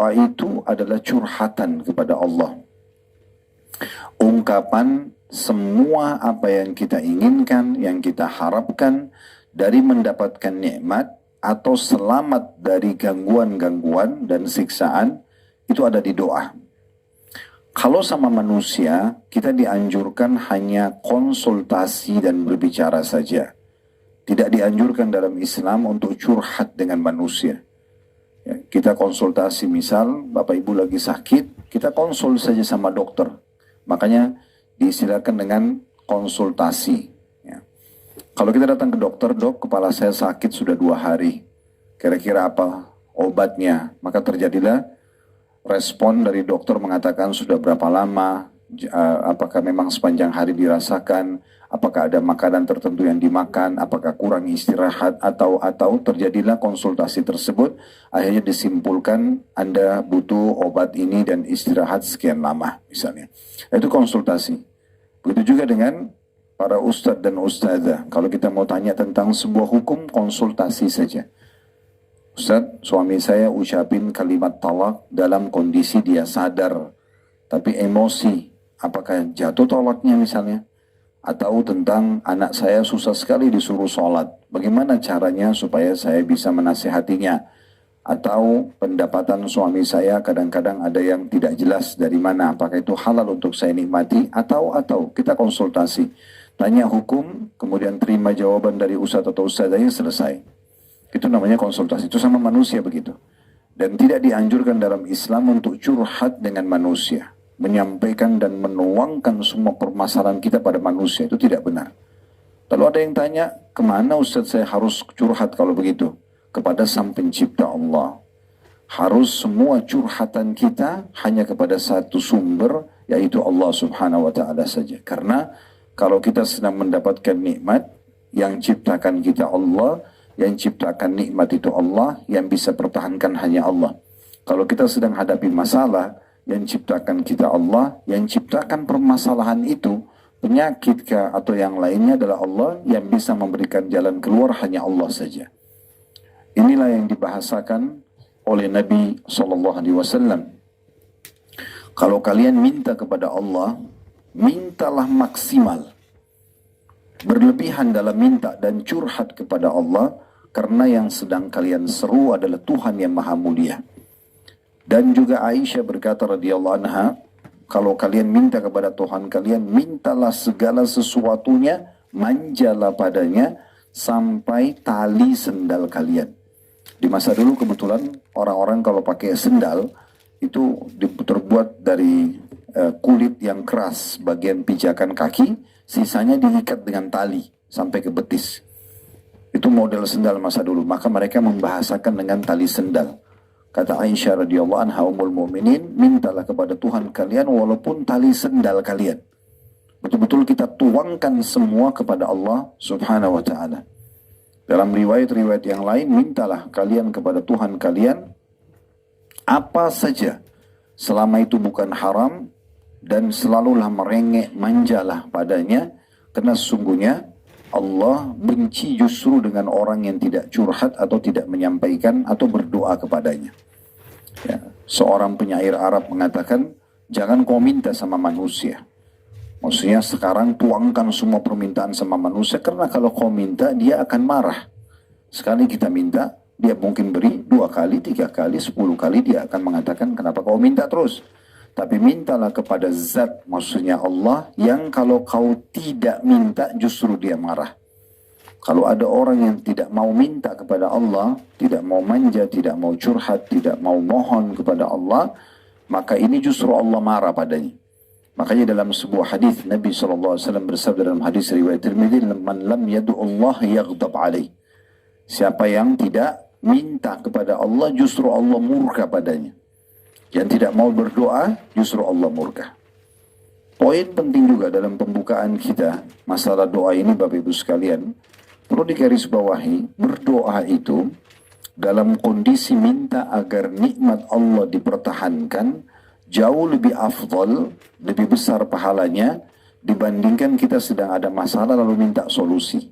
Doa itu adalah curhatan kepada Allah. Ungkapan semua apa yang kita inginkan, yang kita harapkan dari mendapatkan nikmat atau selamat dari gangguan-gangguan dan siksaan, itu ada di doa. Kalau sama manusia, kita dianjurkan hanya konsultasi dan berbicara saja. Tidak dianjurkan dalam Islam untuk curhat dengan manusia. Ya, kita konsultasi, misal Bapak Ibu lagi sakit, kita konsul saja sama dokter. Makanya diistilahkan dengan konsultasi. Ya. Kalau kita datang ke dokter, dok, kepala saya sakit sudah 2 hari. Kira-kira apa obatnya? Maka terjadilah respon dari dokter mengatakan sudah berapa lama, apakah memang sepanjang hari dirasakan, apakah ada makanan tertentu yang dimakan, apakah kurang istirahat, atau terjadilah konsultasi tersebut, akhirnya disimpulkan Anda butuh obat ini dan istirahat sekian lama misalnya. Itu konsultasi. Begitu juga dengan para ustadz dan ustadzah. Kalau kita mau tanya tentang sebuah hukum, konsultasi saja. Ustadz, suami saya ucapin kalimat talak dalam kondisi dia sadar, tapi emosi. Apakah jatuh talaknya misalnya? Atau tentang anak saya susah sekali disuruh sholat. Bagaimana caranya supaya saya bisa menasihatinya? Atau pendapatan suami saya kadang-kadang ada yang tidak jelas dari mana. Apakah itu halal untuk saya nikmati? Atau kita konsultasi. Tanya hukum, kemudian terima jawaban dari ustadz atau ustadzahnya, selesai. Itu namanya konsultasi. Itu sama manusia begitu. Dan tidak dianjurkan dalam Islam untuk curhat dengan manusia. Menyampaikan dan menuangkan semua permasalahan kita pada manusia. Itu tidak benar. Lalu ada yang tanya, kemana Ustaz saya harus curhat kalau begitu? Kepada Sang Pencipta Allah. Harus semua curhatan kita hanya kepada satu sumber, yaitu Allah Subhanahu wa Ta'ala saja. Karena kalau kita sedang mendapatkan nikmat, yang ciptakan kita Allah, yang ciptakan nikmat itu Allah, yang bisa pertahankan hanya Allah. Kalau kita sedang hadapi masalah, yang ciptakan kita Allah, yang ciptakan permasalahan itu, penyakit atau yang lainnya adalah Allah, yang bisa memberikan jalan keluar hanya Allah saja. Inilah yang dibahasakan oleh Nabi SAW. Kalau kalian minta kepada Allah, mintalah maksimal. Berlebihan dalam minta dan curhat kepada Allah, karena yang sedang kalian seru adalah Tuhan yang Maha Mulia. Dan juga Aisyah berkata radhiyallahu anha, kalau kalian minta kepada Tuhan kalian, mintalah segala sesuatunya, manjalah padanya, sampai tali sendal kalian. Di masa dulu kebetulan orang-orang kalau pakai sendal, itu terbuat dari kulit yang keras, bagian pijakan kaki, sisanya diikat dengan tali sampai ke betis. Itu model sendal masa dulu, maka mereka membahasakan dengan tali sendal. Kata Aisyah radhiyallahu anha ummul mukminin, mintalah kepada Tuhan kalian walaupun tali sendal kalian. Betul-betul kita tuangkan semua kepada Allah Subhanahu wa Ta'ala. Dalam riwayat-riwayat yang lain, mintalah kalian kepada Tuhan kalian apa saja, selama itu bukan haram, dan selalulah merengek, manjalah padanya, karena sesungguhnya Allah benci justru dengan orang yang tidak curhat atau tidak menyampaikan atau berdoa kepadanya. Ya, seorang penyair Arab mengatakan, jangan kau minta sama manusia. Maksudnya sekarang tuangkan semua permintaan sama manusia, karena kalau kau minta dia akan marah. Sekali kita minta, dia mungkin beri 2 kali, 3 kali, 10 kali, dia akan mengatakan kenapa kau minta terus. Tapi mintalah kepada zat, maksudnya Allah, yang kalau kau tidak minta justru dia marah. Kalau ada orang yang tidak mau minta kepada Allah, tidak mau manja, tidak mau curhat, tidak mau mohon kepada Allah, maka ini justru Allah marah padanya. Makanya dalam sebuah hadis Nabi SAW bersabda dalam hadis riwayat Tirmidzi, man lam yad'u Allah yaghdab alaih. Siapa yang tidak minta kepada Allah, justru Allah murka padanya. Yang tidak mau berdoa, justru Allah murka. Poin penting juga dalam pembukaan kita, masalah doa ini Bapak Ibu sekalian, perlu digarisbawahi, berdoa itu dalam kondisi minta agar nikmat Allah dipertahankan, jauh lebih afdal, lebih besar pahalanya, dibandingkan kita sedang ada masalah lalu minta solusi.